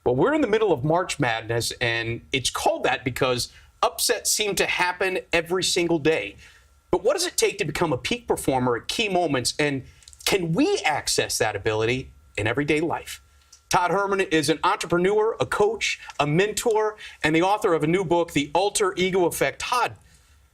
Well, we're in the middle of March Madness, and it's called that because upsets seem to happen every single day. But what does it take to become a peak performer at key moments, and can we access that ability in everyday life? Todd Herman is an entrepreneur, a coach, a mentor, and the author of a new book, The Alter Ego Effect. Todd,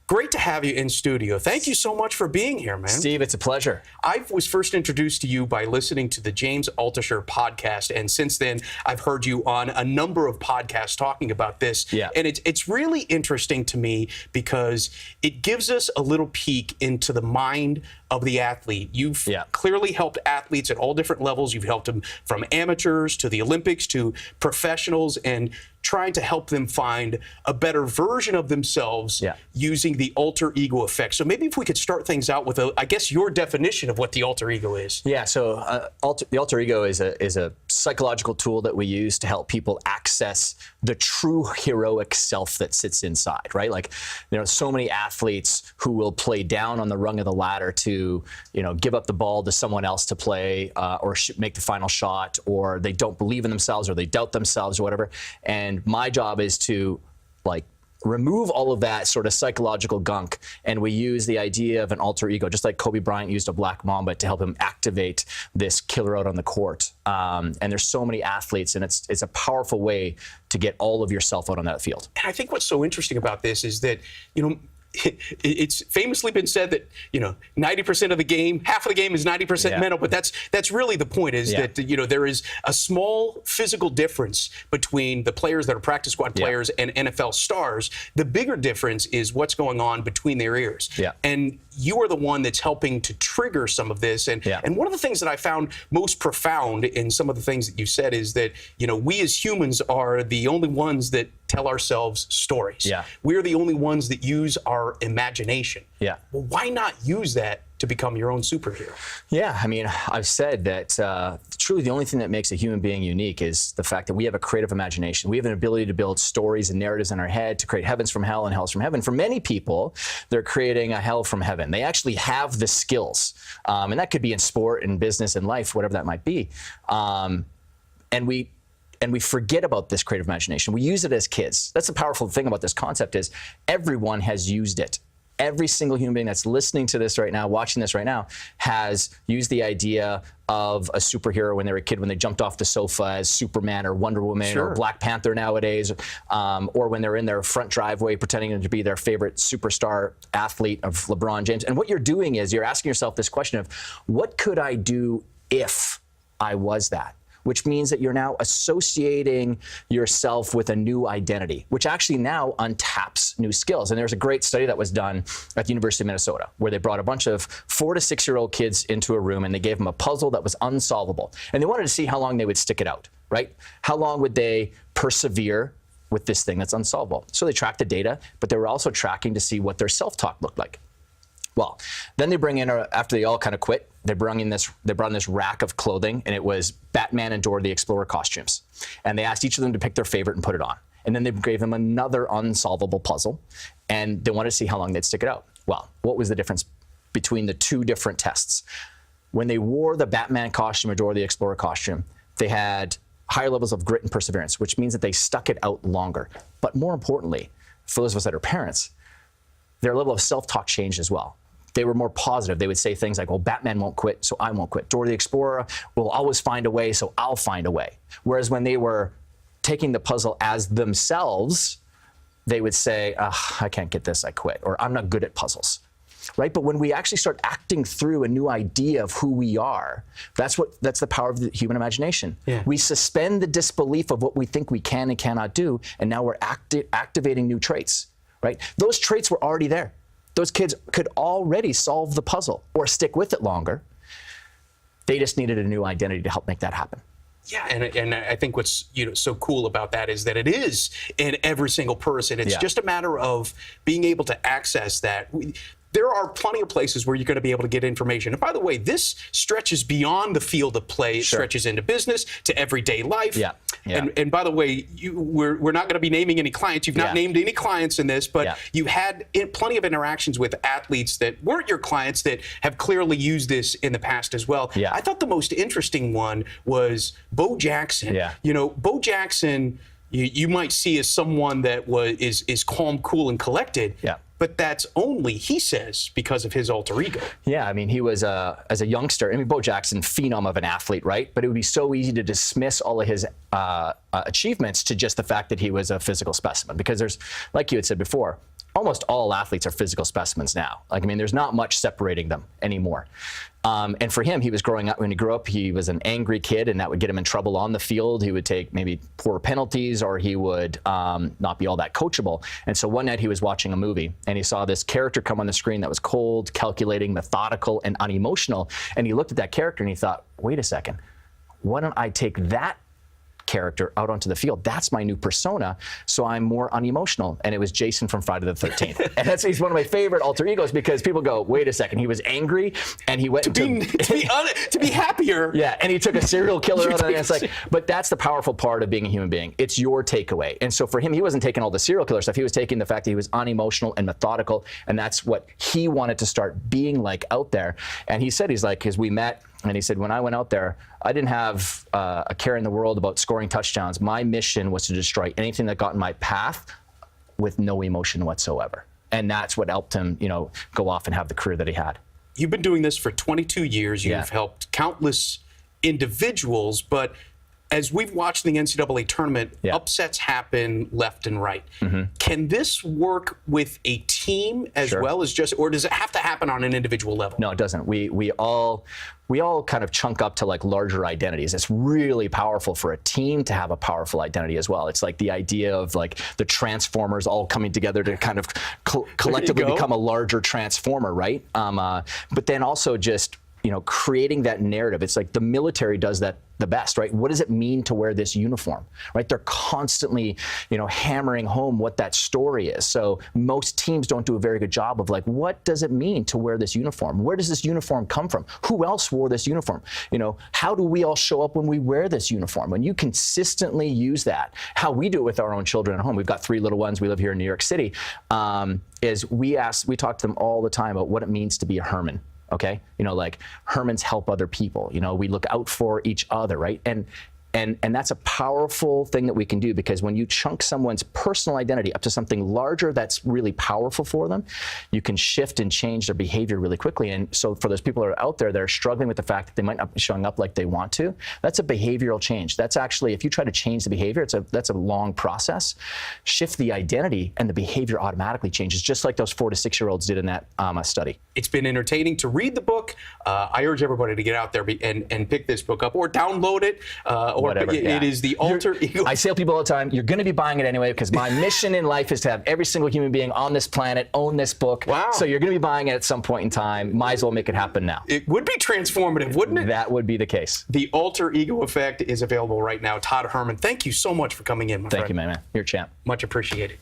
great to have you in studio. Thank you so much for being here, man. Steve, it's a pleasure. I was first introduced to you by listening to the James Altucher podcast, and since then, I've heard you on a number of podcasts talking about this. Yeah. And it's really interesting to me because it gives us a little peek into the mind of the athlete. You've clearly helped athletes at all different levels. You've helped them from amateurs to the Olympics to professionals, and trying to help them find a better version of themselves using the alter ego effect. So maybe if we could start things out with, I guess, your definition of what the alter ego is. Yeah, so the alter ego is a psychological tool that we use to help people access the true heroic self that sits inside, right? Like, there are so many athletes who will play down on the rung of the ladder to, give up the ball to someone else to play or make the final shot, or they don't believe in themselves, or they doubt themselves, or whatever. And my job is to remove all of that sort of psychological gunk, and we use the idea of an alter ego, just like Kobe Bryant used a black mamba to help him activate this killer out on the court. And there's so many athletes, and it's a powerful way to get all of yourself out on that field. And I think what's so interesting about this is that, it's famously been said that 90% of the game, half of the game is 90% mental, but that's really the point, is that there is a small physical difference between the players that are practice squad players and NFL stars. The bigger difference is what's going on between their ears. And you are the one that's helping to trigger some of this. And one of the things that I found most profound in some of the things that you said is that we as humans are the only ones that tell ourselves stories. We're the only ones that use our imagination. Well, why not use that to become your own superhero? Yeah, I mean, I've said that truly the only thing that makes a human being unique is the fact that we have a creative imagination. We have an ability to build stories and narratives in our head, to create heavens from hell and hells from heaven. For many people, they're creating a hell from heaven. They actually have the skills, and that could be in sport, in business, in life, whatever that might be. And we forget about this creative imagination. We use it as kids. That's the powerful thing about this concept, is everyone has used it. Every single human being that's listening to this right now, watching this right now, has used the idea of a superhero when they were a kid, when they jumped off the sofa as Superman or Wonder Woman or Black Panther nowadays, or when they're in their front driveway pretending to be their favorite superstar athlete of LeBron James. And what you're doing is you're asking yourself this question of, what could I do if I was that? Which means that you're now associating yourself with a new identity, which actually now untaps new skills. And there's a great study that was done at the University of Minnesota, where they brought a bunch of 4 to 6-year-old kids into a room, and they gave them a puzzle that was unsolvable. And they wanted to see how long they would stick it out, right? How long would they persevere with this thing that's unsolvable? So they tracked the data, but they were also tracking to see what their self-talk looked like. Well, then they bring in, after they all kind of quit, they brought in this rack of clothing, and it was Batman and Dora the Explorer costumes. And they asked each of them to pick their favorite and put it on. And then they gave them another unsolvable puzzle, and they wanted to see how long they'd stick it out. Well, what was the difference between the two different tests? When they wore the Batman costume or Dora the Explorer costume, they had higher levels of grit and perseverance, which means that they stuck it out longer. But more importantly, for those of us that are parents, their level of self-talk changed as well. They were more positive. They would say things like, well, Batman won't quit, so I won't quit. Dora the Explorer will always find a way, so I'll find a way. Whereas when they were taking the puzzle as themselves, they would say, I can't get this, I quit, or I'm not good at puzzles, right? But when we actually start acting through a new idea of who we are, that's the power of the human imagination. We suspend the disbelief of what we think we can and cannot do, and now we're activating new traits, right? Those traits were already there. Those kids could already solve the puzzle or stick with it longer. They just needed a new identity to help make that happen. Yeah, and I think what's so cool about that is that it is in every single person. It's just a matter of being able to access that. there are plenty of places where you're going to be able to get information. And by the way, this stretches beyond the field of play. It stretches into business, to everyday life. Yeah. And by the way, we're not going to be naming any clients. You've not named any clients in this, but you had plenty of interactions with athletes that weren't your clients that have clearly used this in the past as well. I thought the most interesting one was Bo Jackson. You know, Bo Jackson, you might see as someone that is calm, cool, and collected. But that's only, he says, because of his alter ego. Yeah, I mean, he was, as a youngster, I mean, Bo Jackson, phenom of an athlete, right? But it would be so easy to dismiss all of his achievements to just the fact that he was a physical specimen. Because there's, like you had said before, almost all athletes are physical specimens now. Like, I mean, there's not much separating them anymore. And for him, he was growing up, when he grew up, he was an angry kid, and that would get him in trouble on the field. He would take maybe poor penalties, or he would not be all that coachable. And so one night he was watching a movie, and he saw this character come on the screen that was cold, calculating, methodical, and unemotional. And he looked at that character and he thought, wait a second, why don't I take that character out onto the field? That's my new persona, so I'm more unemotional. And it was Jason from Friday the 13th. And he's one of my favorite alter egos, because people go, wait a second, he was angry and he went to be happier. Yeah, and he took a serial killer out of it. And it's like, but that's the powerful part of being a human being. It's your takeaway. And so for him, he wasn't taking all the serial killer stuff. He was taking the fact that he was unemotional and methodical, and that's what he wanted to start being like out there. And he said, he's like, because we met, and he said, when I went out there, I didn't have a care in the world about scoring touchdowns. My mission was to destroy anything that got in my path with no emotion whatsoever. And that's what helped him, you know, go off and have the career that he had. You've been doing this for 22 years. You've helped countless individuals, but as we've watched the NCAA tournament, upsets happen left and right. Can this work with a team as well as just, or does it have to happen on an individual level? No, it doesn't. We all kind of chunk up to like larger identities. It's really powerful for a team to have a powerful identity as well. It's like the idea of like the Transformers all coming together to kind of collectively become a larger transformer, right? But then also just, you know, creating that narrative. It's like the military does that the best, right? What does it mean to wear this uniform, right? They're constantly, you know, hammering home what that story is. So most teams don't do a very good job of like, what does it mean to wear this uniform? Where does this uniform come from? Who else wore this uniform? You know, how do we all show up when we wear this uniform? When you consistently use that, how we do it with our own children at home. We've got 3 little ones. We live here in New York City. Is we talk to them all the time about what it means to be a Herman. Okay, you know, like Hermans help other people. You know, we look out for each other, right? And that's a powerful thing that we can do, because when you chunk someone's personal identity up to something larger that's really powerful for them, you can shift and change their behavior really quickly. And so for those people that are out there that are struggling with the fact that they might not be showing up like they want to, that's a behavioral change. That's actually, if you try to change the behavior, that's a long process. Shift the identity and the behavior automatically changes, just like those 4 to 6-year-olds did in that study. It's been entertaining to read the book. I urge everybody to get out there and pick this book up, or download it, or whatever. It is the alter ego. I tell people all the time, you're going to be buying it anyway, because my mission in life is to have every single human being on this planet own this book. Wow. So you're going to be buying it at some point in time. Might as well make it happen now. It would be transformative, wouldn't it? That would be the case. The Alter Ego Effect is available right now. Todd Herman, thank you so much for coming in, my friend. Thank you, man. You're a champ. Much appreciated.